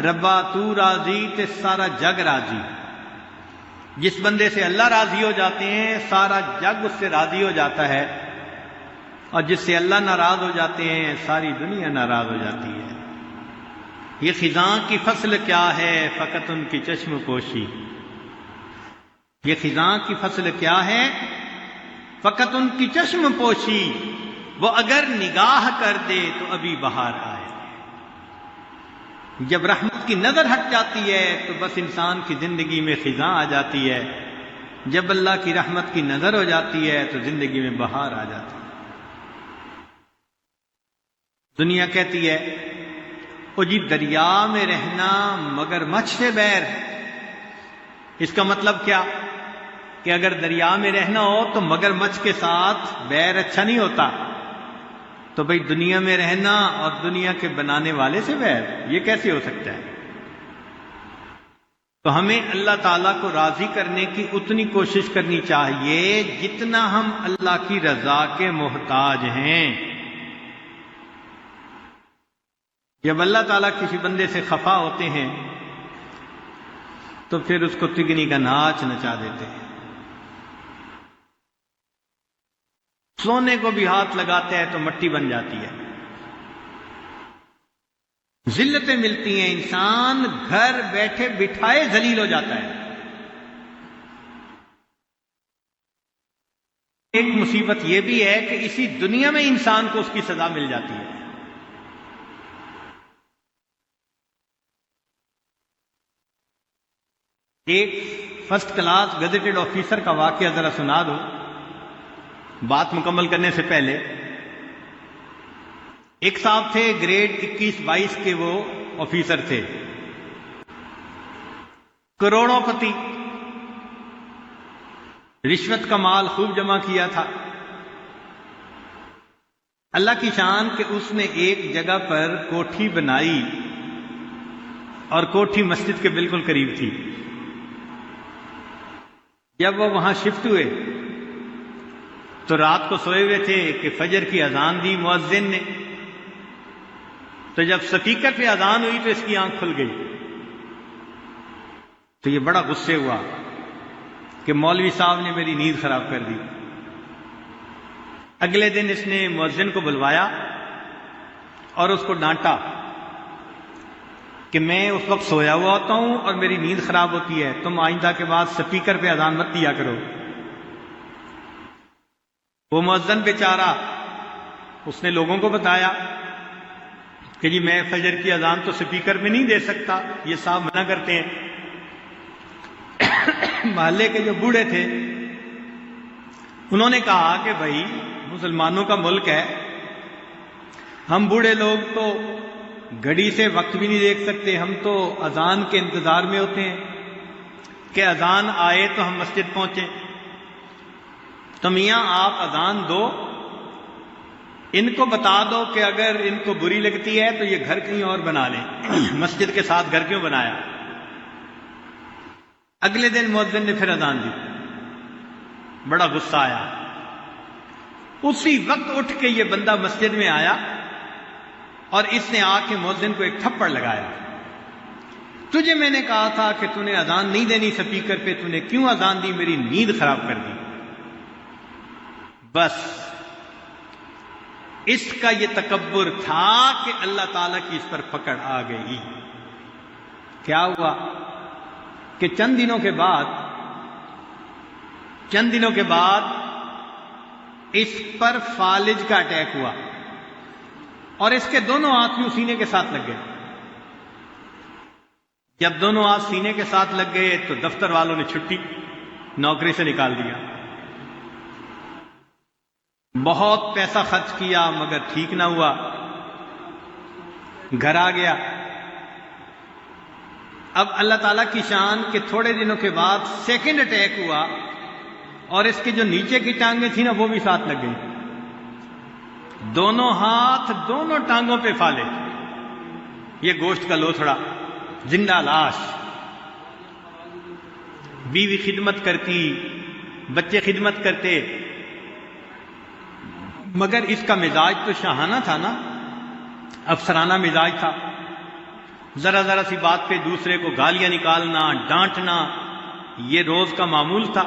ربا تو راضی تے سارا جگ راضی. جس بندے سے اللہ راضی ہو جاتے ہیں سارا جگ اس سے راضی ہو جاتا ہے، اور جس سے اللہ ناراض ہو جاتے ہیں ساری دنیا ناراض ہو جاتی ہے. یہ خزاں کی فصل کیا ہے فقط ان کی چشم پوشی. یہ خزاں کی فصل کیا ہے فقط ان کی چشم پوشی. وہ اگر نگاہ کر دے تو ابھی بہار آئے. جب رحمت کی نظر ہٹ جاتی ہے تو بس انسان کی زندگی میں خزاں آ جاتی ہے. جب اللہ کی رحمت کی نظر ہو جاتی ہے تو زندگی میں بہار آ جاتی ہے. دنیا کہتی ہے او جی دریا میں رہنا مگر مچھ سے بیر. اس کا مطلب کیا کہ اگر دریا میں رہنا ہو تو مگر مچھ کے ساتھ بیر اچھا نہیں ہوتا. تو بھئی دنیا میں رہنا اور دنیا کے بنانے والے سے بیر، یہ کیسے ہو سکتا ہے؟ تو ہمیں اللہ تعالیٰ کو راضی کرنے کی اتنی کوشش کرنی چاہیے جتنا ہم اللہ کی رضا کے محتاج ہیں. جب اللہ تعالیٰ کسی بندے سے خفا ہوتے ہیں تو پھر اس کو تگنی کا ناچ نچا دیتے ہیں. سونے کو بھی ہاتھ لگاتے ہیں تو مٹی بن جاتی ہے. ذلتیں ملتی ہیں، انسان گھر بیٹھے بٹھائے ذلیل ہو جاتا ہے. ایک مصیبت یہ بھی ہے کہ اسی دنیا میں انسان کو اس کی سزا مل جاتی ہے. ایک فرسٹ کلاس گزیٹڈ آفیسر کا واقعہ ذرا سنا دو بات مکمل کرنے سے پہلے. ایک صاحب تھے گریڈ 21-22 کے، وہ آفیسر تھے، کروڑوں پتی، رشوت کا مال خوب جمع کیا تھا. اللہ کی شان کہ اس نے ایک جگہ پر کوٹھی بنائی اور کوٹھی مسجد کے بالکل قریب تھی. جب وہ وہاں شفٹ ہوئے تو رات کو سوئے ہوئے تھے کہ فجر کی اذان دی مؤذن نے. تو جب سپیکر پہ اذان ہوئی تو اس کی آنکھ کھل گئی. تو یہ بڑا غصے ہوا کہ مولوی صاحب نے میری نیند خراب کر دی. اگلے دن اس نے مؤذن کو بلوایا اور اس کو ڈانٹا کہ میں اس وقت سویا ہوا ہوتا ہوں اور میری نیند خراب ہوتی ہے، تم آئندہ کے بعد سپیکر پہ اذان مت دیا کرو. وہ مؤذن بیچارہ اس نے لوگوں کو بتایا کہ جی میں فجر کی اذان تو سپیکر میں نہیں دے سکتا، یہ صاحب منع کرتے ہیں. محلے کے جو بوڑھے تھے انہوں نے کہا کہ بھائی مسلمانوں کا ملک ہے، ہم بوڑھے لوگ تو گھڑی سے وقت بھی نہیں دیکھ سکتے، ہم تو اذان کے انتظار میں ہوتے ہیں کہ اذان آئے تو ہم مسجد پہنچیں. تو میاں آپ اذان دو، ان کو بتا دو کہ اگر ان کو بری لگتی ہے تو یہ گھر کہیں اور بنا لیں، مسجد کے ساتھ گھر کیوں بنایا. اگلے دن مؤذن نے پھر اذان دی، بڑا غصہ آیا. اسی وقت اٹھ کے یہ بندہ مسجد میں آیا اور اس نے آ کے مؤذن کو ایک تھپڑ لگایا. تجھے میں نے کہا تھا کہ تو نے اذان نہیں دینی سپیکر پہ، تو نے کیوں اذان دی، میری نیند خراب کر دی. بس اس کا یہ تکبر تھا کہ اللہ تعالیٰ کی اس پر پکڑ آ گئی. کیا ہوا کہ چند دنوں کے بعد اس پر فالج کا اٹیک ہوا اور اس کے دونوں ہاتھ یوں سینے کے ساتھ لگ گئے. جب دونوں ہاتھ سینے کے ساتھ لگ گئے تو دفتر والوں نے چھٹی، نوکری سے نکال دیا. بہت پیسہ خرچ کیا مگر ٹھیک نہ ہوا. گھر آ گیا. اب اللہ تعالیٰ کی شان کہ تھوڑے دنوں کے بعد سیکنڈ اٹیک ہوا اور اس کے جو نیچے کی ٹانگیں تھیں نا وہ بھی ساتھ لگ گئی. دونوں ہاتھ دونوں ٹانگوں پہ پھالے، یہ گوشت کا لوتھڑا، زندہ لاش. بیوی خدمت کرتی، بچے خدمت کرتے، مگر اس کا مزاج تو شاہانہ تھا نا، افسرانہ مزاج تھا. ذرا ذرا سی بات پہ دوسرے کو گالیاں نکالنا، ڈانٹنا، یہ روز کا معمول تھا۔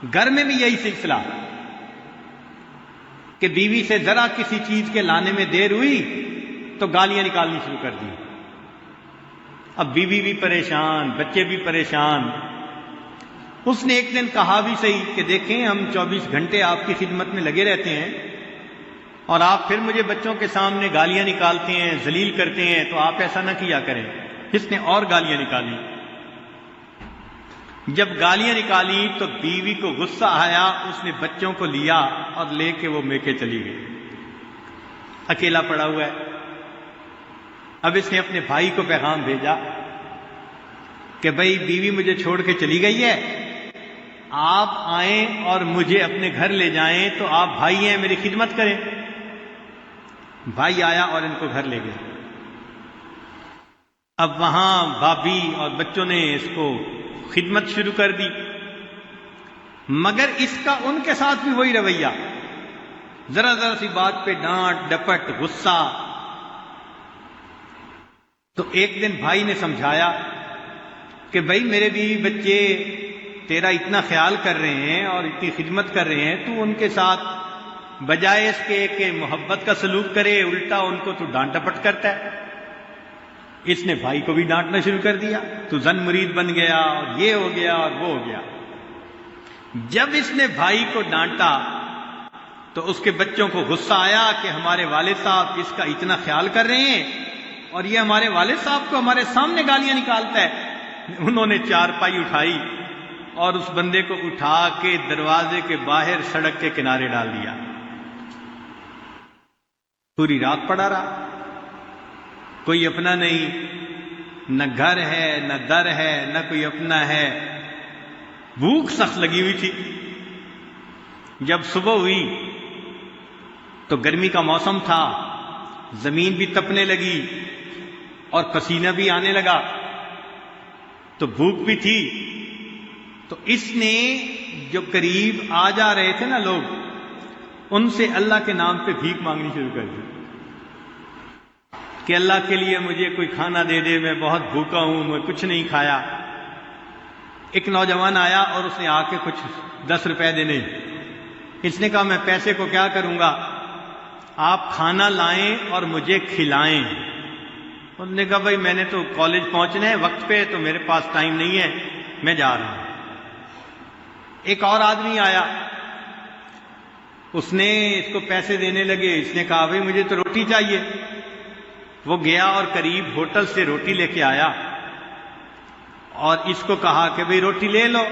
گھر میں بھی یہی سلسلہ کہ بیوی سے ذرا کسی چیز کے لانے میں دیر ہوئی تو گالیاں نکالنی شروع کر دی۔ اب بیوی بھی پریشان، بچے بھی پریشان۔ اس نے ایک دن کہا بھی صحیح کہ دیکھیں ہم 24 گھنٹے آپ کی خدمت میں لگے رہتے ہیں اور آپ پھر مجھے بچوں کے سامنے گالیاں نکالتے ہیں، ذلیل کرتے ہیں، تو آپ ایسا نہ کیا کریں۔ اس نے اور گالیاں نکالی۔ جب گالیاں نکالی تو بیوی کو غصہ آیا، اس نے بچوں کو لیا اور لے کے وہ میکے چلی گئی۔ اکیلا پڑا ہوا ہے۔ اب اس نے اپنے بھائی کو پیغام بھیجا کہ بھائی بیوی مجھے چھوڑ کے چلی گئی ہے، آپ آئیں اور مجھے اپنے گھر لے جائیں، تو آپ بھائی ہیں میری خدمت کریں۔ بھائی آیا اور ان کو گھر لے گئے۔ اب وہاں بھابھی اور بچوں نے اس کو خدمت شروع کر دی، مگر اس کا ان کے ساتھ بھی وہی رویہ، ذرا ذرا سی بات پہ ڈانٹ ڈپٹ، غصہ۔ تو ایک دن بھائی نے سمجھایا کہ بھائی میرے بیوی بچے تیرا اتنا خیال کر رہے ہیں اور اتنی خدمت کر رہے ہیں، تو ان کے ساتھ بجائے اس کے کہ محبت کا سلوک کرے، الٹا ان کو تو ڈانٹ ڈپٹ کرتا ہے۔ اس نے بھائی کو بھی ڈانٹنا شروع کر دیا، تو زن مرید بن گیا اور یہ ہو گیا اور وہ ہو گیا۔ جب اس نے بھائی کو ڈانٹا تو اس کے بچوں کو غصہ آیا کہ ہمارے والد صاحب اس کا اتنا خیال کر رہے ہیں اور یہ ہمارے والد صاحب کو ہمارے سامنے گالیاں نکالتا ہے۔ انہوں نے چارپائی اٹھائی اور اس بندے کو اٹھا کے دروازے کے باہر سڑک کے کنارے ڈال دیا۔ پوری رات پڑا رہا، کوئی اپنا نہیں، نہ گھر ہے نہ در ہے نہ کوئی اپنا ہے، بھوک سخت لگی ہوئی تھی۔ جب صبح ہوئی تو گرمی کا موسم تھا، زمین بھی تپنے لگی اور پسینہ بھی آنے لگا، تو بھوک بھی تھی۔ تو اس نے جو قریب آ جا رہے تھے نا لوگ، ان سے اللہ کے نام پہ بھیک مانگنی شروع کر دی کہ اللہ کے لیے مجھے کوئی کھانا دے دے، میں بہت بھوکا ہوں، میں کچھ نہیں کھایا۔ ایک نوجوان آیا اور اس نے آ کے کچھ 10 روپے دینے۔ اس نے کہا میں پیسے کو کیا کروں گا، آپ کھانا لائیں اور مجھے کھلائیں۔ انہوں نے کہا بھائی میں نے تو کالج پہنچنا ہے وقت پہ، تو میرے پاس ٹائم نہیں ہے، میں جا رہا ہوں۔ ایک اور آدمی آیا، اس نے اس کو پیسے دینے لگے۔ اس نے کہا بھائی مجھے تو روٹی چاہیے۔ وہ گیا اور قریب ہوٹل سے روٹی لے کے آیا اور اس کو کہا کہ بھئی روٹی لے لو۔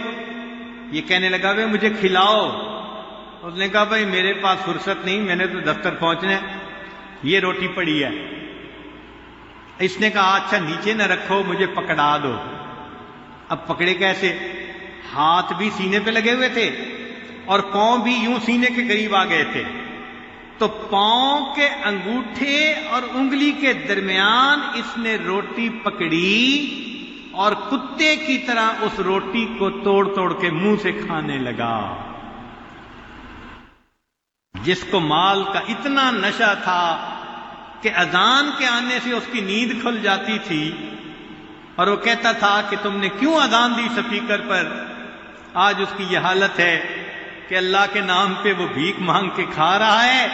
یہ کہنے لگا بھئی مجھے کھلاؤ۔ اس نے کہا بھئی میرے پاس فرصت نہیں، میں نے تو دفتر پہنچنا ہے، یہ روٹی پڑی ہے۔ اس نے کہا اچھا نیچے نہ رکھو، مجھے پکڑا دو۔ اب پکڑے کیسے؟ ہاتھ بھی سینے پہ لگے ہوئے تھے اور پاؤں بھی یوں سینے کے قریب آ گئے تھے، تو پاؤں کے انگوٹھے اور انگلی کے درمیان اس نے روٹی پکڑی اور کتے کی طرح اس روٹی کو توڑ توڑ کے منہ سے کھانے لگا۔ جس کو مال کا اتنا نشہ تھا کہ اذان کے آنے سے اس کی نیند کھل جاتی تھی، اور وہ کہتا تھا کہ تم نے کیوں اذان دی سپیکر پر، آج اس کی یہ حالت ہے کہ اللہ کے نام پہ وہ بھیک مانگ کے کھا رہا ہے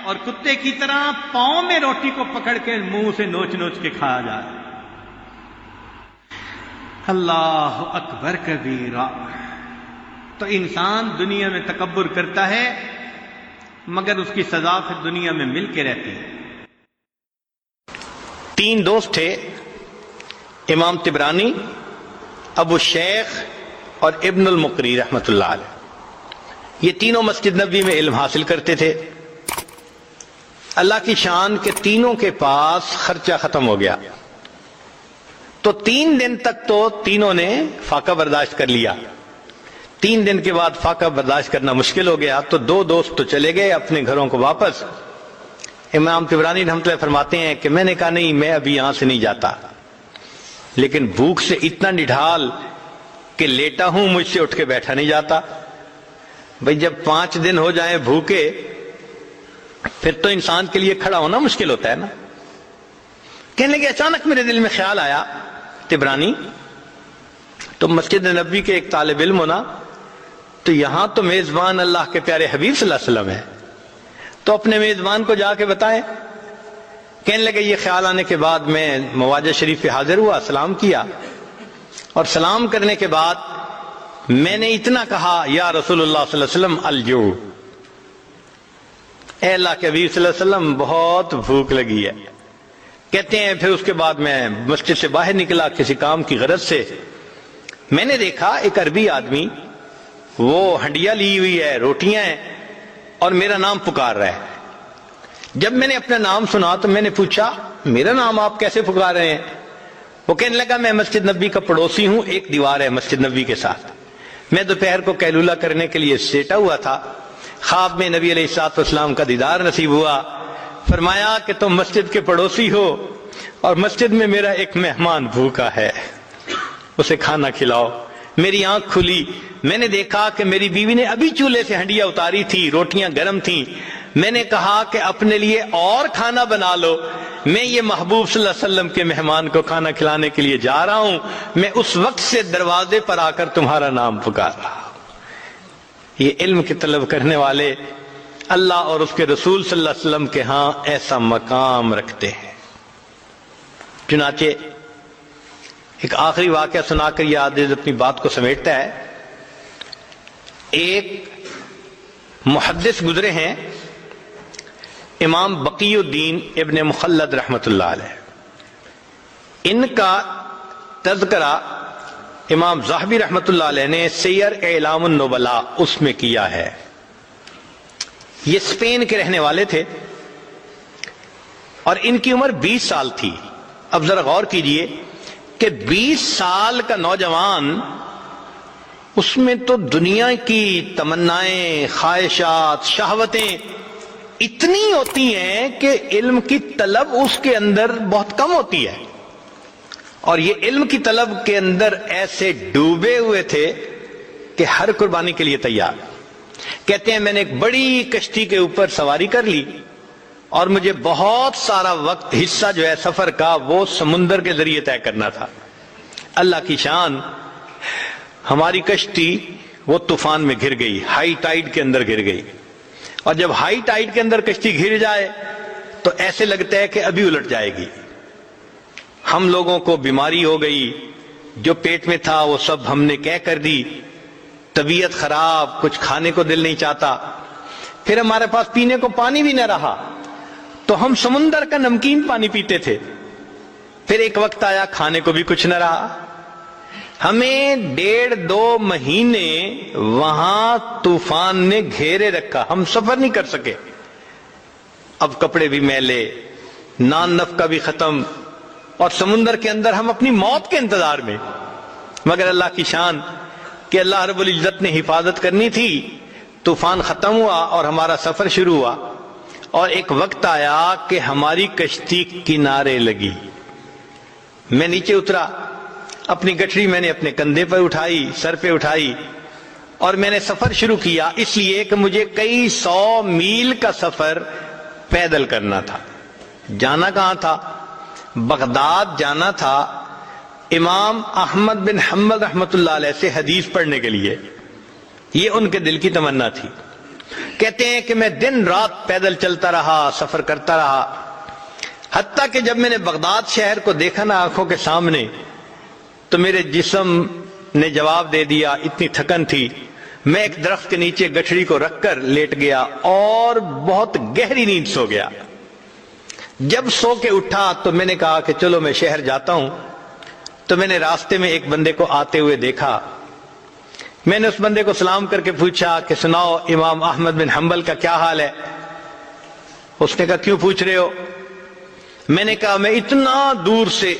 اور کتے کی طرح پاؤں میں روٹی کو پکڑ کے منہ سے نوچ نوچ کے کھایا جا رہا ہے۔ اللہ اکبر کبیرہ۔ تو انسان دنیا میں تکبر کرتا ہے مگر اس کی سزا پھر دنیا میں مل کے رہتی ہے۔ 3 دوست تھے، امام طبرانی، ابو شیخ اور ابن المقری رحمۃ اللہ علیہ۔ یہ تینوں مسجد نبوی میں علم حاصل کرتے تھے۔ اللہ کی شان کے تینوں کے پاس خرچہ ختم ہو گیا، تو 3 دن تک تو تینوں نے فاقہ برداشت کر لیا۔ 3 دن کے بعد فاقہ برداشت کرنا مشکل ہو گیا، تو 2 دوست تو چلے گئے اپنے گھروں کو واپس۔ امام طبرانی رحمۃ اللہ فرماتے ہیں کہ میں نے کہا نہیں، میں ابھی یہاں سے نہیں جاتا، لیکن بھوک سے اتنا نڈھال کہ لیٹا ہوں، مجھ سے اٹھ کے بیٹھا نہیں جاتا۔ بھئی جب 5 دن ہو جائیں بھوکے، پھر تو انسان کے لیے کھڑا ہونا مشکل ہوتا ہے نا۔ کہنے لگے اچانک میرے دل میں خیال آیا، تبرانی تم مسجد نبوی کے ایک طالب علم ہونا، تو یہاں تو میزبان اللہ کے پیارے حبیب صلی اللہ علیہ وسلم ہے، تو اپنے میزبان کو جا کے بتائیں۔ کہنے لگے یہ خیال آنے کے بعد میں مواجہ شریف پہ حاضر ہوا، سلام کیا، اور سلام کرنے کے بعد میں نے اتنا کہا، یا رسول اللہ صلی اللہ علیہ وسلم الجوع، اے اللہ کے حبیب صلی اللہ علیہ وسلم بہت بھوک لگی ہے۔ کہتے ہیں پھر اس کے بعد میں مسجد سے باہر نکلا کسی کام کی غرض سے، میں نے دیکھا ایک عربی آدمی وہ ہنڈیا لی ہوئی ہے، روٹیاں ہیں، اور میرا نام پکار رہا ہے۔ جب میں نے اپنا نام سنا تو میں نے پوچھا میرا نام آپ کیسے پکار رہے ہیں؟ وہ کہنے لگا میں مسجد نبوی کا پڑوسی ہوں، ایک دیوار ہے مسجد نبوی کے ساتھ، میں دوپہر کو قیلولہ کرنے کے لیے لیٹا ہوا تھا، خواب میں نبی علیہ الصلوۃ والسلام کا دیدار نصیب ہوا، فرمایا کہ تم مسجد کے پڑوسی ہو اور مسجد میں میرا ایک مہمان بھوکا ہے، اسے کھانا کھلاؤ۔ میری آنکھ کھلی، میں نے دیکھا کہ میری بیوی نے ابھی چولہے سے ہنڈیا اتاری تھی، روٹیاں گرم تھیں۔ میں نے کہا کہ اپنے لیے اور کھانا بنا لو، میں یہ محبوب صلی اللہ علیہ وسلم کے مہمان کو کھانا کھلانے کے لیے جا رہا ہوں، میں اس وقت سے دروازے پر آ کر تمہارا نام پکار رہا ہوں۔ یہ علم کی طلب کرنے والے اللہ اور اس کے رسول صلی اللہ علیہ وسلم کے ہاں ایسا مقام رکھتے ہیں۔ چنانچہ ایک آخری واقعہ سنا کر یہ عادل اپنی بات کو سمیٹتا ہے۔ ایک محدث گزرے ہیں امام بقی الدین ابن مخلد رحمۃ اللہ علیہ، ان کا تذکرہ امام ذہبی رحمۃ اللہ علیہ نے سیر اعلام النبلاء اس میں کیا ہے۔ یہ اسپین کے رہنے والے تھے اور ان کی عمر 20 سال تھی۔ اب ذرا غور کیجئے کہ 20 سال کا نوجوان، اس میں تو دنیا کی تمنائیں، خواہشات، شہوتیں اتنی ہوتی ہیں کہ علم کی طلب اس کے اندر بہت کم ہوتی ہے، اور یہ علم کی طلب کے اندر ایسے ڈوبے ہوئے تھے کہ ہر قربانی کے لیے تیار۔ کہتے ہیں میں نے ایک بڑی کشتی کے اوپر سواری کر لی اور مجھے بہت سارا وقت، حصہ جو ہے سفر کا، وہ سمندر کے ذریعے طے کرنا تھا۔ اللہ کی شان، ہماری کشتی وہ طوفان میں گر گئی، ہائی ٹائیڈ کے اندر گر گئی، اور جب ہائی ٹائیڈ کے اندر کشتی گر جائے تو ایسے لگتا ہے کہ ابھی الٹ جائے گی۔ ہم لوگوں کو بیماری ہو گئی، جو پیٹ میں تھا وہ سب ہم نے کہہ کر دی، طبیعت خراب، کچھ کھانے کو دل نہیں چاہتا، پھر ہمارے پاس پینے کو پانی بھی نہ رہا تو ہم سمندر کا نمکین پانی پیتے تھے۔ پھر ایک وقت آیا کھانے کو بھی کچھ نہ رہا، ہمیں 1.5-2 مہینے وہاں طوفان نے گھیرے رکھا، ہم سفر نہیں کر سکے۔ اب کپڑے بھی میلے، نان نفقہ بھی ختم، اور سمندر کے اندر ہم اپنی موت کے انتظار میں۔ مگر اللہ کی شان کہ اللہ رب العزت نے حفاظت کرنی تھی، طوفان ختم ہوا اور ہمارا سفر شروع ہوا، اور ایک وقت آیا کہ ہماری کشتی کنارے لگی۔ میں نیچے اترا، اپنی گٹھڑی میں نے اپنے کندھے پر اٹھائی، سر پہ اٹھائی، اور میں نے سفر شروع کیا، اس لیے کہ مجھے کئی 100 میل کا سفر پیدل کرنا تھا۔ جانا کہاں تھا؟ بغداد جانا تھا، امام احمد بن حنبل رحمۃ اللہ علیہ سے حدیث پڑھنے کے لیے۔ یہ ان کے دل کی تمنا تھی۔ کہتے ہیں کہ میں دن رات پیدل چلتا رہا، سفر کرتا رہا، حتیٰ کہ جب میں نے بغداد شہر کو دیکھا نا آنکھوں کے سامنے، تو میرے جسم نے جواب دے دیا، اتنی تھکن تھی، میں ایک درخت کے نیچے گٹھڑی کو رکھ کر لیٹ گیا اور بہت گہری نیند سو گیا۔ جب سو کے اٹھا تو میں نے کہا کہ چلو میں شہر جاتا ہوں، تو میں نے راستے میں ایک بندے کو آتے ہوئے دیکھا۔ میں نے اس بندے کو سلام کر کے پوچھا کہ سناؤ امام احمد بن حنبل کا کیا حال ہے؟ اس نے کہا کیوں پوچھ رہے ہو؟ میں نے کہا میں اتنا دور سے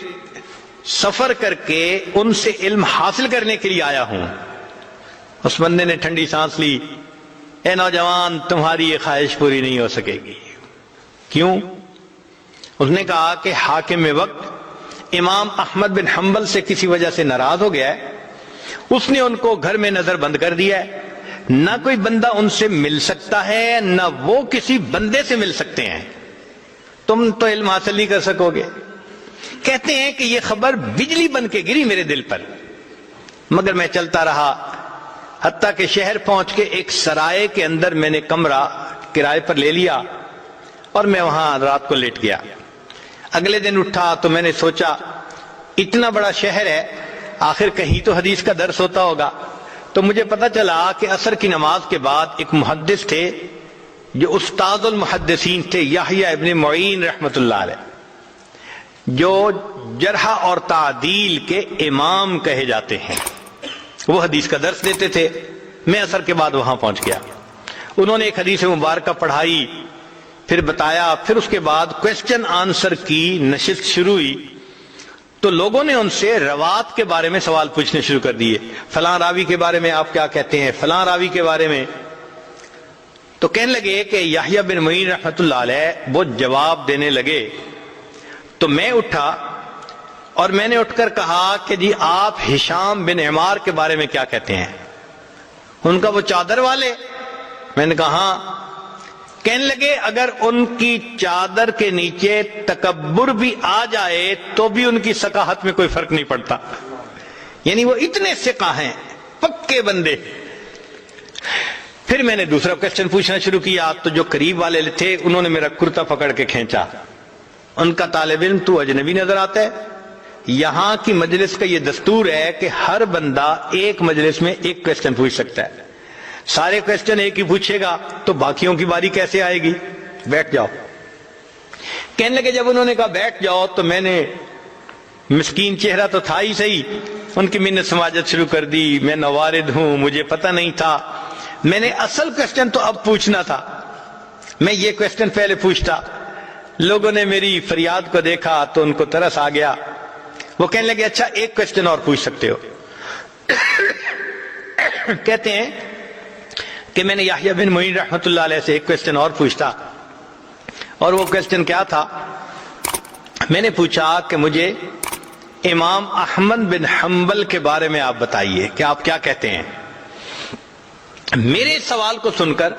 سفر کر کے ان سے علم حاصل کرنے کے لیے آیا ہوں۔ اس بندے نے ٹھنڈی سانس لی، اے نوجوان تمہاری یہ خواہش پوری نہیں ہو سکے گی۔ کیوں؟ اس نے کہا کہ حاکم وقت امام احمد بن حنبل سے کسی وجہ سے ناراض ہو گیا ہے، اس نے ان کو گھر میں نظر بند کر دیا ہے، نہ کوئی بندہ ان سے مل سکتا ہے نہ وہ کسی بندے سے مل سکتے ہیں، تم تو علم حاصل نہیں کر سکو گے۔ کہتے ہیں کہ یہ خبر بجلی بن کے گری میرے دل پر، مگر میں چلتا رہا حتیٰ کہ شہر پہنچ کے ایک سرائے کے اندر میں نے کمرہ کرائے پر لے لیا اور میں وہاں رات کو لیٹ گیا۔ اگلے دن اٹھا تو میں نے سوچا اتنا بڑا شہر ہے، آخر کہیں تو حدیث کا درس ہوتا ہوگا۔ تو مجھے پتا چلا کہ عصر کی نماز کے بعد ایک محدث تھے جو استاد المحدثین تھے، یحییٰ ابن معین رحمۃ اللہ علیہ، جو جرح اور تعدیل کے امام کہے جاتے ہیں، وہ حدیث کا درس دیتے تھے۔ میں عصر کے بعد وہاں پہنچ گیا، انہوں نے ایک حدیث مبارکہ پڑھائی، پھر بتایا، پھر اس کے بعد کوسچن آنسر کی نشست شروع ہوئی۔ تو لوگوں نے ان سے روات کے بارے میں سوال پوچھنے شروع کر دیے، فلاں راوی کے بارے میں آپ کیا کہتے ہیں، فلاں راوی کے بارے میں۔ تو کہنے لگے کہ یحییٰ بن معین رحمۃ اللہ علیہ وہ جواب دینے لگے۔ تو میں اٹھا اور میں نے اٹھ کر کہا کہ جی آپ ہشام بن عمار کے بارے میں کیا کہتے ہیں؟ ان کا وہ چادر والے؟ میں نے کہا ہاں۔ کہنے لگے اگر ان کی چادر کے نیچے تکبر بھی آ جائے تو بھی ان کی ثقافت میں کوئی فرق نہیں پڑتا، یعنی وہ اتنے ثقہ ہیں، پکے بندے۔ پھر میں نے دوسرا کوسچن پوچھنا شروع کیا، تو جو قریب والے تھے انہوں نے میرا کرتا پکڑ کے کھینچا۔ ان کا طالب علم تو اجنبی نظر آتا ہے، یہاں کی مجلس کا یہ دستور ہے کہ ہر بندہ ایک مجلس میں ایک کوسچن پوچھ سکتا ہے، سارے کوسچن ایک ہی پوچھے گا تو باقیوں کی باری کیسے آئے گی؟ بیٹھ جاؤ۔ کہنے لگے جب انہوں نے کہا بیٹھ جاؤ تو میں نے، مسکین چہرہ تو تھا ہی صحیح، ان کی منت سماجت شروع کر دی، میں نوارد ہوں، مجھے پتہ نہیں تھا، میں نے اصل کوسچن تو اب پوچھنا تھا، میں یہ کوسچن پہلے پوچھتا۔ لوگوں نے میری فریاد کو دیکھا تو ان کو ترس آ گیا، وہ کہنے لگے اچھا ایک کوسچن اور پوچھ سکتے ہو۔ کہتے ہیں کہ میں نے یحییٰ بن معین رحمۃ اللہ علیہ سے ایک کوسچن اور پوچھتا، اور وہ کوسچن کیا تھا؟ میں نے پوچھا کہ مجھے امام احمد بن حنبل کے بارے میں آپ بتائیے کہ آپ کیا کہتے ہیں۔ میرے سوال کو سن کر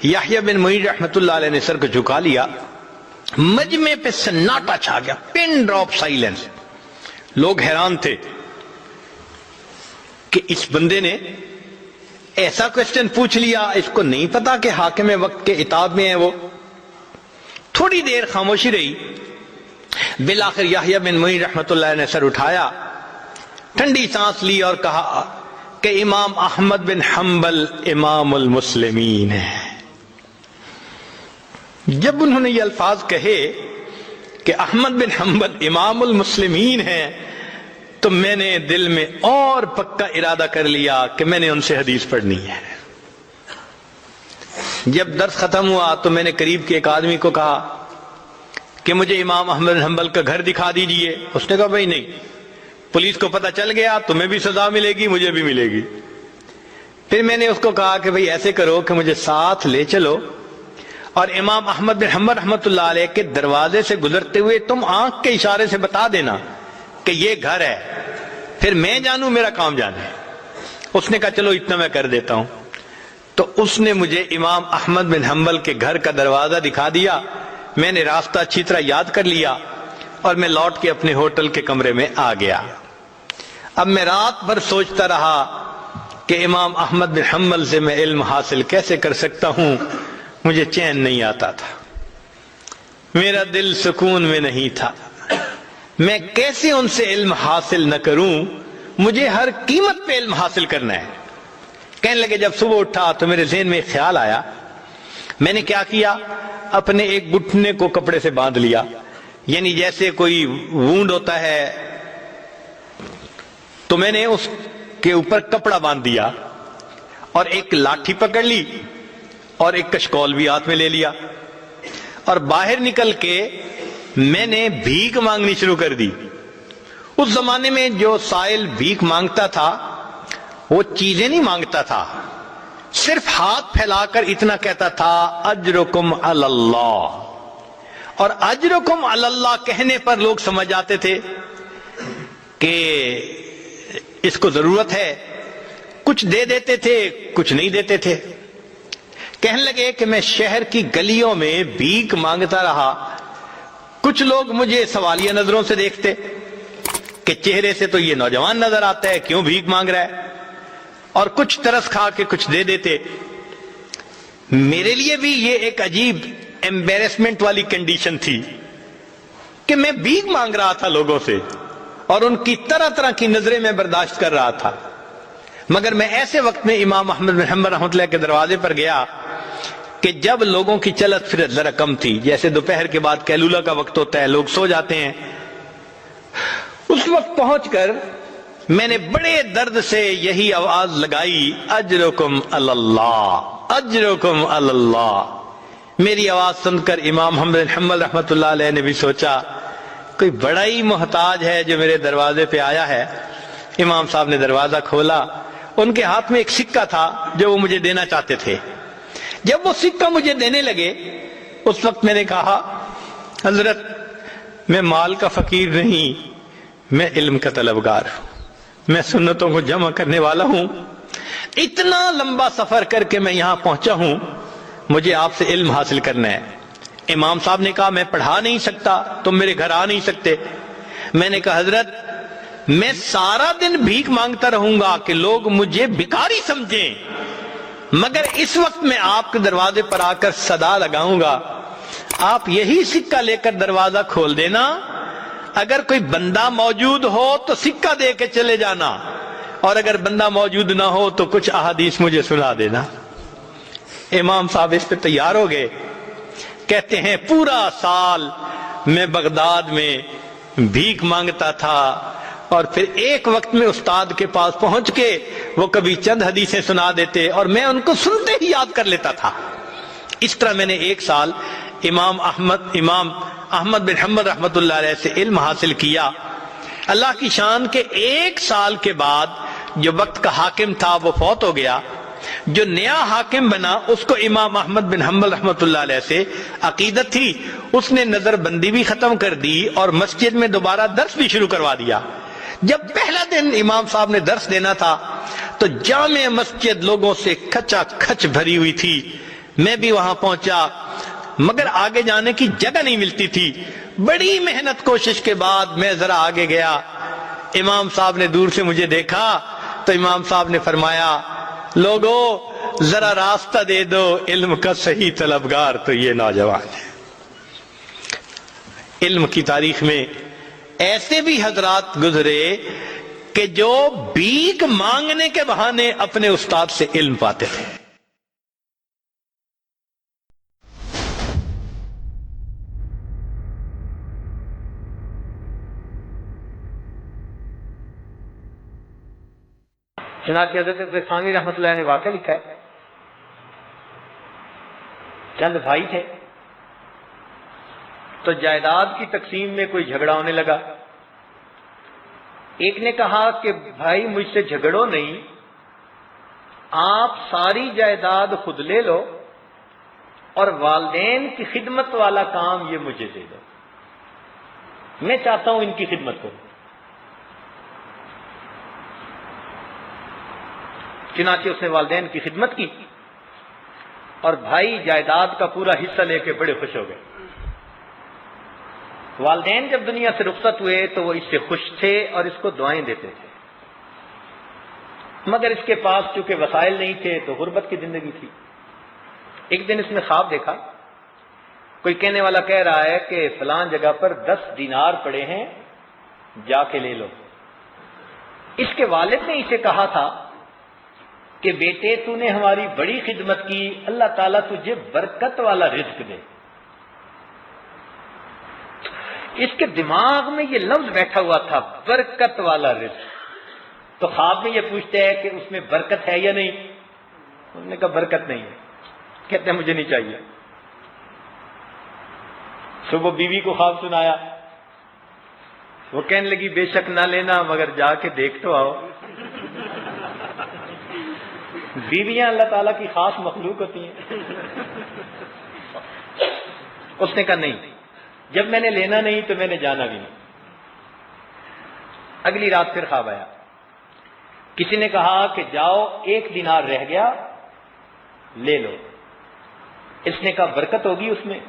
یحییٰ بن معین رحمۃ اللہ علیہ نے سر کو جھکا لیا، مجمع پہ سناٹا چھا گیا، پن ڈراپ سائلنس۔ لوگ حیران تھے کہ اس بندے نے ایسا کوسچن پوچھ لیا، اس کو نہیں پتا کہ حاکم وقت کے عتاب میں ہے وہ۔ تھوڑی دیر خاموشی رہی، بالآخر یحییٰ بن معین رحمۃ اللہ نے سر اٹھایا، ٹھنڈی سانس لی اور کہا کہ امام احمد بن حنبل امام المسلمین ہے۔ جب انہوں نے یہ الفاظ کہے کہ احمد بن حنبل امام المسلمین ہیں تو میں نے دل میں اور پکا ارادہ کر لیا کہ میں نے ان سے حدیث پڑھنی ہے۔ جب درس ختم ہوا تو میں نے قریب کے ایک آدمی کو کہا کہ مجھے امام احمد بن حنبل کا گھر دکھا دیجئے۔ اس نے کہا بھائی نہیں، پولیس کو پتہ چل گیا تمہیں بھی سزا ملے گی، مجھے بھی ملے گی۔ پھر میں نے اس کو کہا کہ بھائی ایسے کرو کہ مجھے ساتھ لے چلو اور امام احمد بن حنبل رحمۃ اللہ علیہ کے دروازے سے گزرتے ہوئے تم آنکھ کے اشارے سے بتا دینا کہ یہ گھر ہے، پھر میں جانوں میرا کام جانے۔ اس نے کہا چلو اتنا میں کر دیتا ہوں۔ تو اس نے مجھے امام احمد بن حنبل کے گھر کا دروازہ دکھا دیا، میں نے راستہ اچھی طرح یاد کر لیا اور میں لوٹ کے اپنے ہوٹل کے کمرے میں آ گیا۔ اب میں رات بھر سوچتا رہا کہ امام احمد بن حنبل سے میں علم حاصل کیسے کر سکتا ہوں، مجھے چین نہیں آتا تھا، میرا دل سکون میں نہیں تھا، میں کیسے ان سے علم حاصل نہ کروں، مجھے ہر قیمت پہ علم حاصل کرنا ہے۔ کہنے لگے جب صبح اٹھا تو میرے ذہن میں ایک خیال آیا، میں نے کیا کیا، اپنے ایک گھٹنے کو کپڑے سے باندھ لیا، یعنی جیسے کوئی وونڈ ہوتا ہے تو میں نے اس کے اوپر کپڑا باندھ دیا اور ایک لاٹھی پکڑ لی اور ایک کشکول بھی ہاتھ میں لے لیا، اور باہر نکل کے میں نے بھیک مانگنی شروع کر دی۔ اس زمانے میں جو سائل بھیک مانگتا تھا وہ چیزیں نہیں مانگتا تھا، صرف ہاتھ پھیلا کر اتنا کہتا تھا اجرکم علی اللہ، اور اجرکم علی اللہ کہنے پر لوگ سمجھ جاتے تھے کہ اس کو ضرورت ہے، کچھ دے دیتے تھے کچھ نہیں دیتے تھے۔ کہنے لگے کہ میں شہر کی گلیوں میں بھیک مانگتا رہا، کچھ کچھ لوگ مجھے سوالیہ نظروں سے دیکھتے کہ چہرے سے تو یہ نوجوان نظر آتا ہے، کیوں بھیک مانگ رہا ہے، اور کچھ ترس کھا کے کچھ دے دیتے۔ میرے لیے بھی یہ ایک عجیب ایمبیرسمنٹ والی کنڈیشن تھی کہ میں بھیک مانگ رہا تھا لوگوں سے، اور ان کی طرح طرح کی نظریں میں برداشت کر رہا تھا۔ مگر میں ایسے وقت میں امام احمد بن حنبل رحمۃ اللہ کے دروازے پر گیا کہ جب لوگوں کی چلت پھرت ذرا کم تھی، جیسے دوپہر کے بعد قیلولہ کا وقت ہوتا ہے، لوگ سو جاتے ہیں۔ اس وقت پہنچ کر میں نے بڑے درد سے یہی آواز لگائی، اجرکم اللہ، اجرکم اللہ۔ میری آواز سن کر امام احمد بن حنبل رحمۃ اللہ علیہ نے بھی سوچا کوئی بڑا ہی محتاج ہے جو میرے دروازے پہ آیا ہے۔ امام صاحب نے دروازہ کھولا، ان کے ہاتھ میں ایک سکہ تھا جو وہ مجھے دینا چاہتے تھے۔ جب وہ سکہ مجھے دینے لگے، اس وقت میں نے کہا، حضرت میں مال کا فقیر نہیں، میں علم کا طلبگار ہوں، میں سنتوں کو جمع کرنے والا ہوں، اتنا لمبا سفر کر کے میں یہاں پہنچا ہوں، مجھے آپ سے علم حاصل کرنا ہے۔ امام صاحب نے کہا میں پڑھا نہیں سکتا، تم میرے گھر آ نہیں سکتے۔ میں نے کہا حضرت میں سارا دن بھیک مانگتا رہوں گا کہ لوگ مجھے بھکاری سمجھیں، مگر اس وقت میں آپ کے دروازے پر آ کر صدا لگاؤں گا، آپ یہی سکہ لے کر دروازہ کھول دینا، اگر کوئی بندہ موجود ہو تو سکہ دے کے چلے جانا، اور اگر بندہ موجود نہ ہو تو کچھ احادیث مجھے سنا دینا۔ امام صاحب اس پہ تیار ہو گئے، کہتے ہیں پورا سال میں بغداد میں بھیک مانگتا تھا، اور پھر ایک وقت میں استاد کے پاس پہنچ کے وہ کبھی چند حدیثیں سنا دیتے اور میں ان کو سنتے ہی یاد کر لیتا تھا۔ اس طرح میں نے ایک سال امام احمد بن حنبل رحمۃ اللہ علیہ سے علم حاصل کیا۔ اللہ کی شان کے ایک سال کے بعد جو وقت کا حاکم تھا وہ فوت ہو گیا، جو نیا حاکم بنا اس کو امام احمد بن حنبل رحمۃ اللہ علیہ سے عقیدت تھی، اس نے نظر بندی بھی ختم کر دی اور مسجد میں دوبارہ درس بھی شروع کروا دیا۔ جب پہلا دن امام صاحب نے درس دینا تھا تو جامع مسجد لوگوں سے کھچا کھچ بھری ہوئی تھی، میں بھی وہاں پہنچا، مگر آگے جانے کی جگہ نہیں ملتی تھی۔ بڑی محنت کوشش کے بعد میں ذرا آگے گیا، امام صاحب نے دور سے مجھے دیکھا تو امام صاحب نے فرمایا، لوگو ذرا راستہ دے دو، علم کا صحیح طلبگار تو یہ نوجوان ہے۔ علم کی تاریخ میں ایسے بھی حضرات گزرے کہ جو بھیک مانگنے کے بہانے اپنے استاد سے علم پاتے تھے۔ چنانچہ حضرت خانوی رحمۃ اللہ نے واقعہ لکھا ہے، چند بھائی تھے تو جائیداد کی تقسیم میں کوئی جھگڑا ہونے لگا۔ ایک نے کہا کہ بھائی مجھ سے جھگڑو نہیں، آپ ساری جائیداد خود لے لو اور والدین کی خدمت والا کام یہ مجھے دے دو، میں چاہتا ہوں ان کی خدمت کروں۔ چنانچہ اس نے والدین کی خدمت کی اور بھائی جائیداد کا پورا حصہ لے کے بڑے خوش ہو گئے۔ والدین جب دنیا سے رخصت ہوئے تو وہ اس سے خوش تھے اور اس کو دعائیں دیتے تھے، مگر اس کے پاس چونکہ وسائل نہیں تھے تو غربت کی زندگی تھی۔ ایک دن اس نے خواب دیکھا، کوئی کہنے والا کہہ رہا ہے کہ فلان جگہ پر 10 دینار پڑے ہیں، جا کے لے لو۔ اس کے والد نے اسے کہا تھا کہ بیٹے تو نے ہماری بڑی خدمت کی، اللہ تعالیٰ تجھے برکت والا رزق دے۔ اس کے دماغ میں یہ لفظ بیٹھا ہوا تھا، برکت والا رزق۔ تو خواب میں یہ پوچھتے ہیں کہ اس میں برکت ہے یا نہیں؟ انہوں نے کہا برکت نہیں ہے۔ کہتے ہیں مجھے نہیں چاہیے۔ صبح بیوی کو خواب سنایا، وہ کہنے لگی بے شک نہ لینا مگر جا کے دیکھ تو آؤ۔ بیویاں اللہ تعالیٰ کی خاص مخلوق ہوتی ہیں۔ اس نے کہا نہیں، جب میں نے لینا نہیں تو میں نے جانا بھی نہیں۔ اگلی رات پھر خواب آیا، کسی نے کہا کہ جاؤ 1 دینار رہ گیا لے لو۔ اس نے کہا برکت ہوگی اس میں؟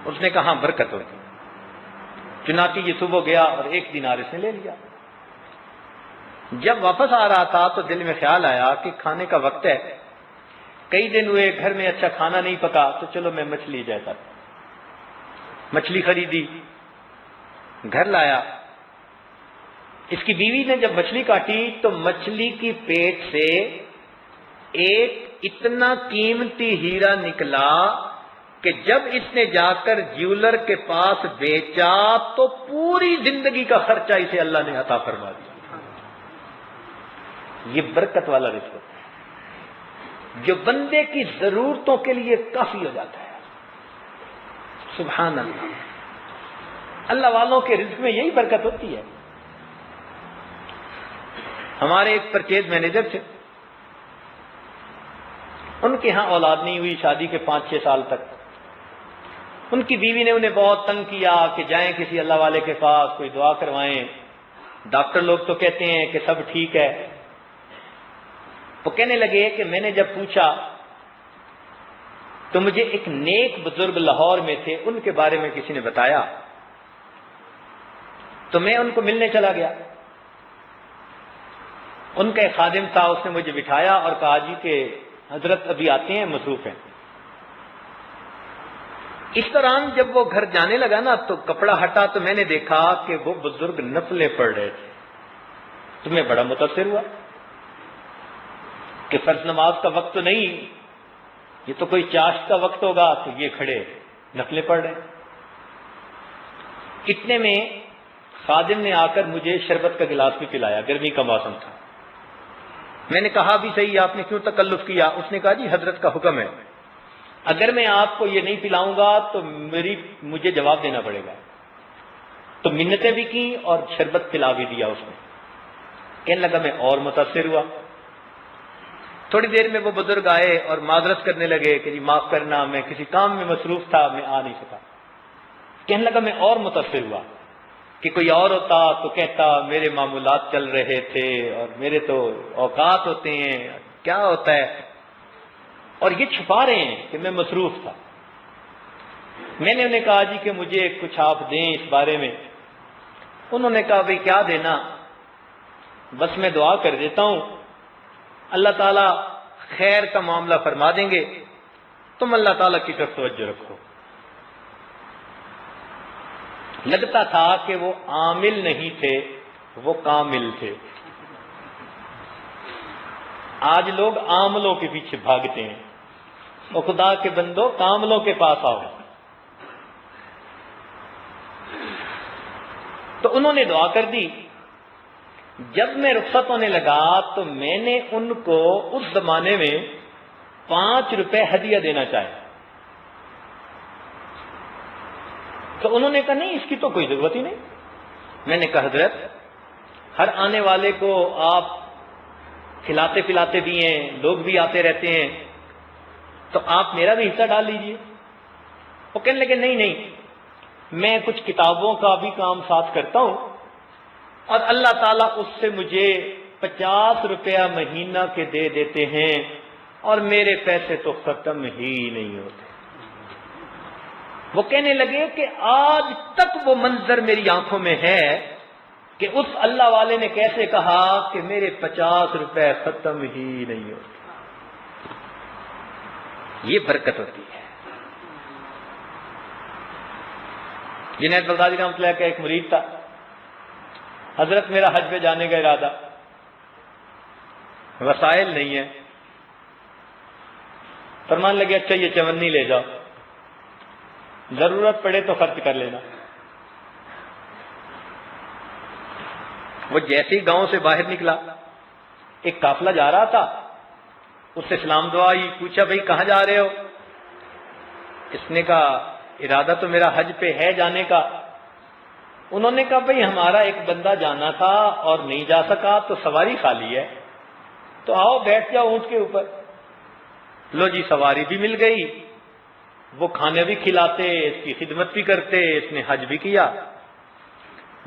اس نے کہا ہاں برکت ہوگی۔ چنانچہ یہ صبح گیا اور 1 دینار اس نے لے لیا۔ جب واپس آ رہا تھا تو دل میں خیال آیا کہ کھانے کا وقت ہے، کئی دن ہوئے گھر میں اچھا کھانا نہیں پکا، تو چلو میں مچھلی جیسا مچھلی خریدی، گھر لایا۔ اس کی بیوی نے جب مچھلی کاٹی تو مچھلی کی پیٹ سے ایک اتنا قیمتی ہیرا نکلا کہ جب اس نے جا کر جیولر کے پاس بیچا تو پوری زندگی کا خرچہ اسے اللہ نے عطا فرما دیا۔ یہ برکت والا رزق ہوتا ہے جو بندے کی ضرورتوں کے لیے کافی ہو جاتا ہے۔ سبحان اللہ، اللہ والوں کے رزق میں یہی برکت ہوتی ہے۔ ہمارے ایک پرچیز مینیجر تھے، ان کے ہاں اولاد نہیں ہوئی شادی کے 5-6 سال تک۔ ان کی بیوی نے انہیں بہت تنگ کیا کہ جائیں کسی اللہ والے کے پاس، کوئی دعا کروائیں، ڈاکٹر لوگ تو کہتے ہیں کہ سب ٹھیک ہے۔ وہ کہنے لگے کہ میں نے جب پوچھا تو مجھے ایک نیک بزرگ لاہور میں تھے، ان کے بارے میں کسی نے بتایا، تو میں ان کو ملنے چلا گیا۔ ان کا ایک خادم تھا، اس نے مجھے بٹھایا اور کہا جی کہ حضرت ابھی آتے ہیں، مصروف ہیں۔ اس دوران جب وہ گھر جانے لگا نا تو کپڑا ہٹا تو میں نے دیکھا کہ وہ بزرگ نفلیں پڑھ رہے تھے۔ تو میں بڑا متاثر ہوا کہ فرض نماز کا وقت تو نہیں، یہ تو کوئی چاشت کا وقت ہوگا، تو یہ کھڑے نفلیں پڑھ رہے ہیں۔ اتنے میں خادم نے آ کر مجھے شربت کا گلاس بھی پلایا، گرمی کا موسم تھا۔ میں نے کہا بھی صحیح، آپ نے کیوں تکلف کیا؟ اس نے کہا جی حضرت کا حکم ہے، اگر میں آپ کو یہ نہیں پلاؤں گا تو مجھے جواب دینا پڑے گا۔ تو منتیں بھی کی اور شربت پلا بھی دیا اس نے۔ کہنے لگا میں اور متاثر ہوا۔ تھوڑی دیر میں وہ بزرگ آئے اور معذرت کرنے لگے کہ جی معاف کرنا، میں کسی کام میں مصروف تھا، میں آ نہیں سکا۔ کہنے لگا میں اور متاثر ہوا کہ کوئی اور ہوتا تو کہتا میرے معمولات چل رہے تھے اور میرے تو اوقات ہوتے ہیں، کیا ہوتا ہے، اور یہ چھپا رہے ہیں کہ میں مصروف تھا۔ میں نے انہیں کہا جی کہ مجھے کچھ آپ دیں اس بارے میں۔ انہوں نے کہا بھئی کیا دینا، بس میں دعا کر دیتا ہوں، اللہ تعالیٰ خیر کا معاملہ فرما دیں گے، تم اللہ تعالیٰ کی طرف توجہ رکھو۔ لگتا تھا کہ وہ عامل نہیں تھے، وہ کامل تھے۔ آج لوگ عاملوں کے پیچھے بھاگتے ہیں، اور خدا کے بندو کاملوں کے پاس آؤ۔ تو انہوں نے دعا کر دی۔ جب میں رخصت ہونے لگا تو میں نے ان کو اس زمانے میں 5 روپے ہدیہ دینا چاہے، تو انہوں نے کہا نہیں اس کی تو کوئی ضرورت ہی نہیں۔ میں نے کہا حضرت ہر آنے والے کو آپ کھلاتے پلاتے بھی ہیں، لوگ بھی آتے رہتے ہیں، تو آپ میرا بھی حصہ ڈال لیجئے۔ وہ کہنے لگے نہیں نہیں، میں کچھ کتابوں کا بھی کام ساتھ کرتا ہوں اور اللہ تعالیٰ اس سے مجھے 50 روپیہ مہینہ کے دے دیتے ہیں اور میرے پیسے تو ختم ہی نہیں ہوتے۔ وہ کہنے لگے کہ آج تک وہ منظر میری آنکھوں میں ہے کہ اس اللہ والے نے کیسے کہا کہ میرے 50 روپے ختم ہی نہیں ہوتے۔ یہ برکت ہوتی ہے۔ جنید بغدادی رحمۃ اللہ کا ایک مرید تھا، حضرت میرا حج پہ جانے کا ارادہ، وسائل نہیں ہے، فرمان لگے اچھا یہ چونی لے جاؤ، ضرورت پڑے تو خرچ کر لینا۔ وہ جیسے ہی گاؤں سے باہر نکلا، ایک قافلہ جا رہا تھا، اس سے سلام دعا آئی، پوچھا بھئی کہاں جا رہے ہو؟ اس نے کہا ارادہ تو میرا حج پہ ہے جانے کا۔ انہوں نے کہا بھئی ہمارا ایک بندہ جانا تھا اور نہیں جا سکا تو سواری خالی ہے، تو آؤ بیٹھ جاؤ اونٹ کے اوپر۔ لو جی سواری بھی مل گئی، وہ کھانے بھی کھلاتے، اس کی خدمت بھی کرتے، اس نے حج بھی کیا۔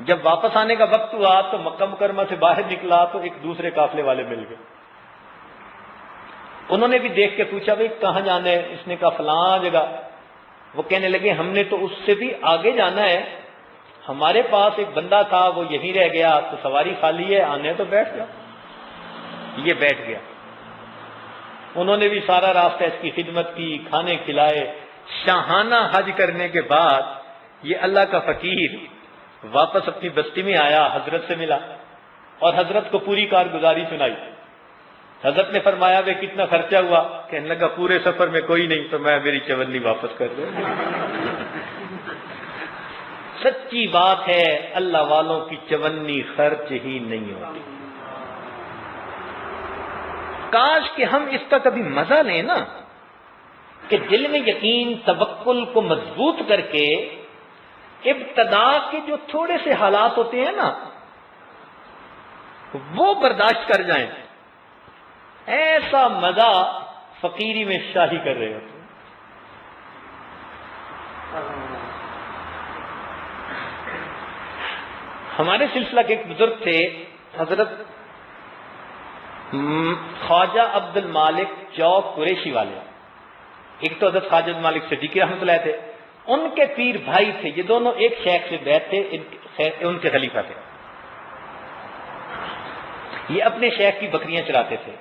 جب واپس آنے کا وقت ہوا تو مکہ مکرمہ سے باہر نکلا تو ایک دوسرے قافلے والے مل گئے۔ انہوں نے بھی دیکھ کے پوچھا بھئی کہاں جانا ہے؟ اس نے کہا فلاں جگہ۔ وہ کہنے لگے ہم نے تو اس سے بھی آگے جانا ہے، ہمارے پاس ایک بندہ تھا وہ یہیں رہ گیا، تو سواری خالی ہے، آنے تو بیٹھ جاؤ۔ یہ بیٹھ گیا، انہوں نے بھی سارا راستہ اس کی خدمت کی، کھانے کھلائے۔ شاہانہ حج کرنے کے بعد یہ اللہ کا فقیر واپس اپنی بستی میں آیا، حضرت سے ملا اور حضرت کو پوری کارگزاری سنائی۔ حضرت نے فرمایا وہ کتنا خرچہ ہوا؟ کہنے لگا پورے سفر میں کوئی نہیں، تو میں میری چونی واپس کر دوں۔ سچی بات ہے، اللہ والوں کی چونی خرچ ہی نہیں ہوتی۔ کاش کہ ہم اس کا کبھی مزہ لیں نا، کہ دل میں یقین توکل کو مضبوط کر کے ابتدا کے جو تھوڑے سے حالات ہوتے ہیں نا وہ برداشت کر جائیں۔ ایسا مزہ فقیری میں شاہی کر رہے ہوتے ہیں۔ ہمارے سلسلہ کے ایک بزرگ تھے، حضرت خواجہ عبد المالک چوک قریشی والے، ایک تو حضرت خواجہ عبد المالک صدیقی رحمۃ اللہ تھے، ان کے پیر بھائی تھے، یہ دونوں ایک شیخ سے بیعت تھے، ان کے خلیفہ تھے۔ یہ اپنے شیخ کی بکریاں چراتے تھے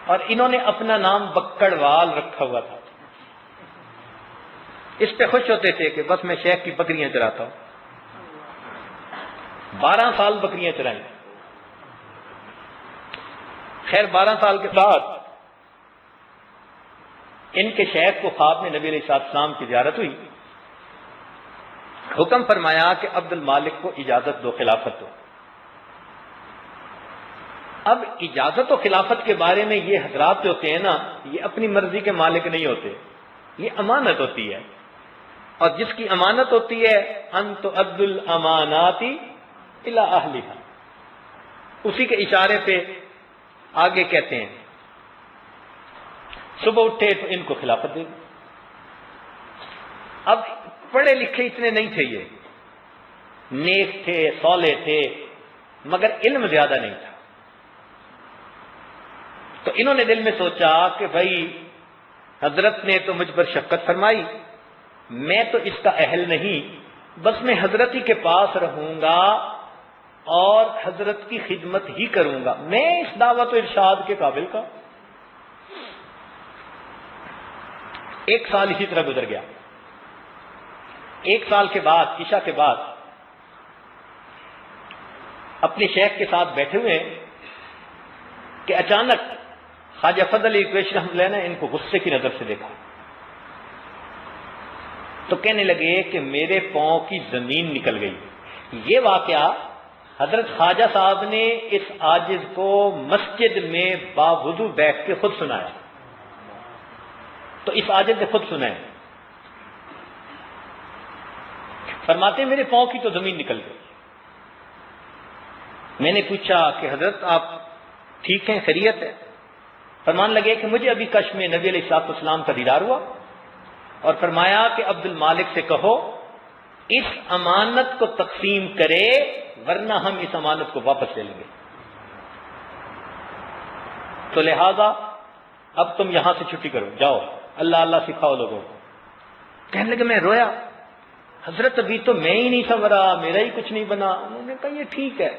اور انہوں نے اپنا نام بکڑوال رکھا ہوا تھا۔ اس پہ خوش ہوتے تھے کہ بس میں شیخ کی بکریاں چراتا ہوں۔ 12 سال بکریاں چرائیں۔ خیر 12 سال کے بعد ان کے شیخ کو خواب میں نبی علیہ السلام کی زیارت ہوئی، حکم فرمایا کہ عبد المالک کو اجازت دو، خلافت دو۔ اب اجازت و خلافت کے بارے میں یہ حضرات جو ہوتے ہیں نا، یہ اپنی مرضی کے مالک نہیں ہوتے، یہ امانت ہوتی ہے، اور جس کی امانت ہوتی ہے ان تؤدوا الامانات الی اہلھا، اسی کے اشارے پہ آگے کہتے ہیں صبح اٹھے تو ان کو خلافت دے دی۔ اب پڑھے لکھے اتنے نہیں تھے، یہ نیک تھے، صالح تھے، مگر علم زیادہ نہیں تھا۔ تو انہوں نے دل میں سوچا کہ بھائی حضرت نے تو مجھ پر شفقت فرمائی، میں تو اس کا اہل نہیں، بس میں حضرت ہی کے پاس رہوں گا اور حضرت کی خدمت ہی کروں گا، میں اس دعوت و ارشاد کے قابل کا۔ 1 سال اسی طرح گزر گیا۔ 1 سال کے بعد، عشاء کے بعد اپنے شیخ کے ساتھ بیٹھے ہوئے کہ اچانک خواجہ فضل علی قریشی رحمۃ اللہ نے ان کو غصے کی نظر سے دیکھا، تو کہنے لگے کہ میرے پاؤں کی زمین نکل گئی۔ یہ واقعہ حضرت خواجہ صاحب نے اس عاجز کو مسجد میں باوضو بیٹھ کے خود سنایا، تو اس عاجز نے خود سنا ہے، فرماتے ہیں میرے پاؤں کی تو زمین نکل گئی۔ میں نے پوچھا کہ حضرت آپ ٹھیک ہیں، خیریت ہے؟ فرمان لگے کہ مجھے ابھی کش میں نبی علیہ الصلوۃ والسلام کا دیدار ہوا، اور فرمایا کہ عبد المالک سے کہو اس امانت کو تقسیم کرے، ورنہ ہم اس امانت کو واپس لے لیں گے، تو لہذا اب تم یہاں سے چھٹی کرو، جاؤ، اللہ اللہ سکھاؤ لوگوں کو۔ کہنے لگے میں رویا، حضرت ابھی تو میں ہی نہیں سنورا، میرا ہی کچھ نہیں بنا۔ انہوں نے کہا یہ ٹھیک ہے،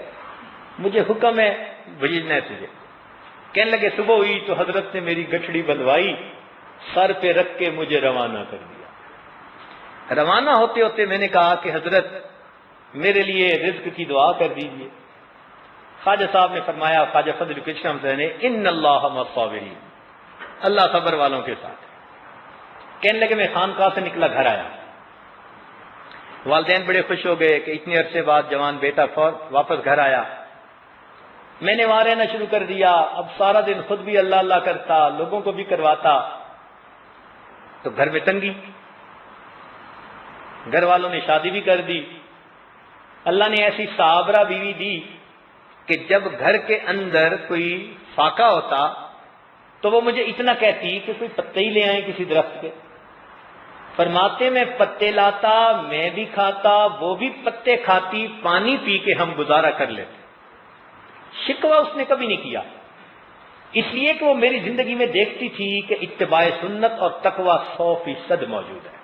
مجھے حکم ہے بھیجنا ہے تجھے۔ کہنے لگے صبح ہوئی تو حضرت نے میری گٹھڑی بندھوائی، سر پہ رکھ کے مجھے روانہ کر دیا۔ روانہ ہوتے ہوتے میں نے کہا کہ حضرت میرے لیے رزق کی دعا کر دیجیے۔ خواجہ صاحب نے فرمایا، خواجہ فضل علی قریشی رحمۃ اللہ نے، ان اللہ مع الصابرین، اللہ صبر والوں کے ساتھ۔ کہنے لگے میں خانقاہ سے نکلا، گھر آیا، والدین بڑے خوش ہو گئے کہ اتنے عرصے بعد جوان بیٹا واپس گھر آیا۔ میں نے وہاں رہنا شروع کر دیا، اب سارا دن خود بھی اللہ اللہ کرتا، لوگوں کو بھی کرواتا، تو گھر میں تنگی، گھر والوں نے شادی بھی کر دی۔ اللہ نے ایسی صابرہ بیوی دی کہ جب گھر کے اندر کوئی فاقہ ہوتا تو وہ مجھے اتنا کہتی کہ کوئی پتے ہی لے آئیں کسی درخت کے۔ فرماتے میں پتے لاتا، میں بھی کھاتا، وہ بھی پتے کھاتی، پانی پی کے ہم گزارا کر لیتے۔ شکوہ اس نے کبھی نہیں کیا، اس لیے کہ وہ میری زندگی میں دیکھتی تھی کہ اتباع سنت اور تقوی 100% موجود ہے۔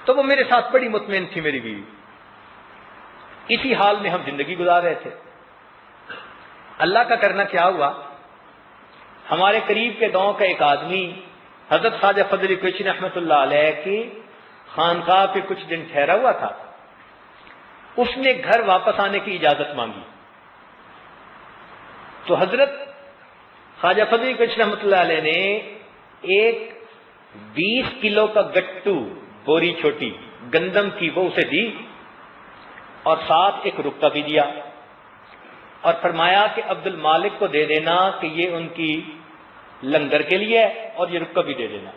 تو وہ میرے ساتھ بڑی مطمئن تھی میری بیوی. اسی حال میں ہم زندگی گزار رہے تھے. اللہ کا کرنا کیا ہوا، ہمارے قریب کے گاؤں کا ایک آدمی حضرت خواجہ فضل کوچی رحمۃ اللہ علیہ کی خانقاہ پہ کچھ دن ٹھہرا ہوا تھا. اس نے گھر واپس آنے کی اجازت مانگی. تو حضرت خواجہ فضل کوچی رحمۃ اللہ علیہ نے ایک 20 کلو کا گٹو، بوری چھوٹی گندم کی، وہ اسے دی اور ساتھ ایک رکہ بھی دیا اور فرمایا کہ عبد المالک کو دے دینا کہ یہ ان کی لنگر کے لیے ہے اور یہ رکہ بھی دے دینا.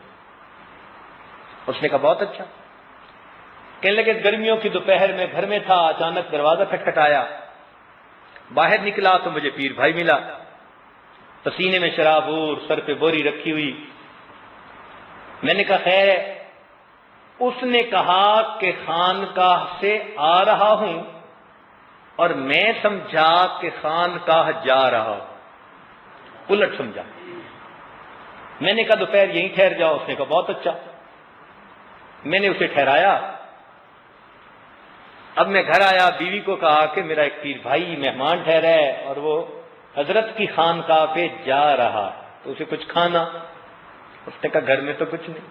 اس نے کہا بہت اچھا. کہنے لگے گرمیوں کی دوپہر میں گھر میں تھا، اچانک دروازہ کھٹکھٹایا، باہر نکلا تو مجھے پیر بھائی ملا، پسینے میں شراب اور سر پہ بوری رکھی ہوئی. میں نے کہا خیر ہے. اس نے کہا کہ خانقاہ سے آ رہا ہوں اور میں سمجھا کہ خانقاہ جا رہا ہوں، الٹ سمجھا. میں نے کہا دوپہر یہیں ٹھہر جاؤ. اس نے کہا بہت اچھا. میں نے اسے ٹھہرایا. اب میں گھر آیا، بیوی کو کہا کہ میرا ایک پیر بھائی مہمان ٹھہرا ہے اور وہ حضرت کی خانقاہ پہ جا رہا، تو اسے کچھ کھانا. اس نے کہا گھر میں تو کچھ نہیں.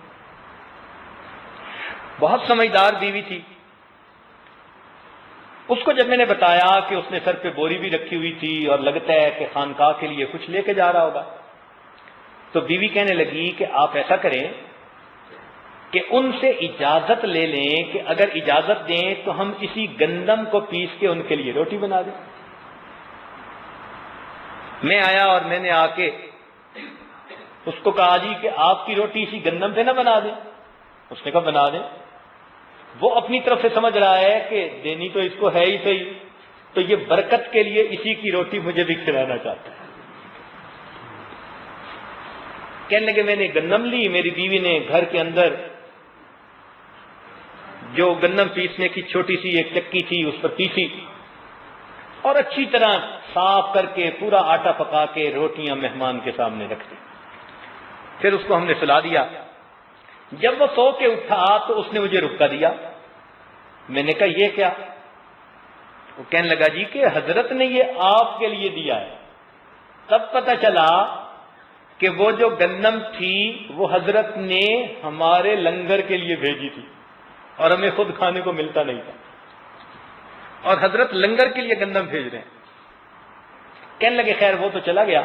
بہت سمجھدار بیوی تھی. اس کو جب میں نے بتایا کہ اس نے سر پہ بوری بھی رکھی ہوئی تھی اور لگتا ہے کہ خانقاہ کے لیے کچھ لے کے جا رہا ہوگا، تو بیوی کہنے لگی کہ آپ ایسا کریں کہ ان سے اجازت لے لیں کہ اگر اجازت دیں تو ہم اسی گندم کو پیس کے ان کے لیے روٹی بنا دیں. میں آیا اور میں نے آ کے اس کو کہا جی کہ آپ کی روٹی اسی گندم سے نہ بنا دیں. اس نے کہا بنا دیں. وہ اپنی طرف سے سمجھ رہا ہے کہ دینی تو اس کو ہے ہی صحیح، تو یہ برکت کے لیے اسی کی روٹی مجھے بھی کھلانا چاہتا ہے. کہنے لگے میں نے گندم لی، میری بیوی نے گھر کے اندر جو گندم پیسنے کی چھوٹی سی ایک چکی تھی اس پر پیسی اور اچھی طرح صاف کر کے پورا آٹا پکا کے روٹیاں مہمان کے سامنے رکھ دی. پھر اس کو ہم نے سلا دیا. جب وہ سو کے اٹھا تو اس نے مجھے رکا دیا. میں نے کہا یہ کیا؟ وہ کہنے لگا جی کہ حضرت نے یہ آپ کے لیے دیا ہے. تب پتہ چلا کہ وہ جو گندم تھی وہ حضرت نے ہمارے لنگر کے لیے بھیجی تھی اور ہمیں خود کھانے کو ملتا نہیں تھا، اور حضرت لنگر کے لیے گندم بھیج رہے ہیں. کہنے لگے خیر وہ تو چلا گیا.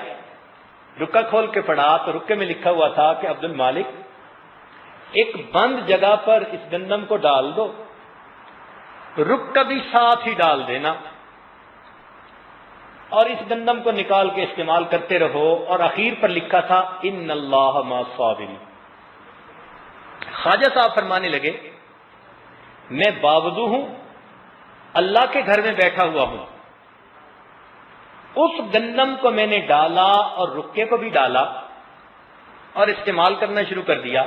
رکا کھول کے پڑھا تو رکے میں لکھا ہوا تھا کہ عبد المالک ایک بند جگہ پر اس گندم کو ڈال دو، رکا بھی ساتھ ہی ڈال دینا اور اس گندم کو نکال کے استعمال کرتے رہو. اور اخیر پر لکھا تھا ان اللہ مع الصابرین. خواجہ صاحب فرمانے لگے میں باوضو ہوں، اللہ کے گھر میں بیٹھا ہوا ہوں. اس گندم کو میں نے ڈالا اور رکے کو بھی ڈالا اور استعمال کرنا شروع کر دیا.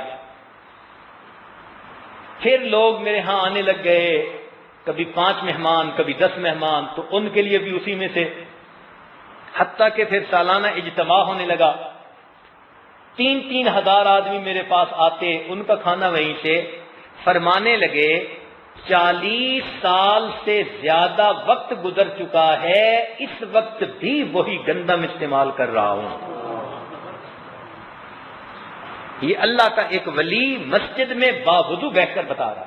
پھر لوگ میرے ہاں آنے لگ گئے، کبھی 5 مہمان کبھی 10 مہمان، تو ان کے لیے بھی اسی میں سے، حتیٰ کہ پھر سالانہ اجتماع ہونے لگا. 3-3 ہزار آدمی میرے پاس آتے، ان کا کھانا وہیں سے. فرمانے لگے 40 سال سے زیادہ وقت گزر چکا ہے، اس وقت بھی وہی گندم استعمال کر رہا ہوں. یہ اللہ کا ایک ولی مسجد میں باوضو بیٹھ کر بتا رہا ہے.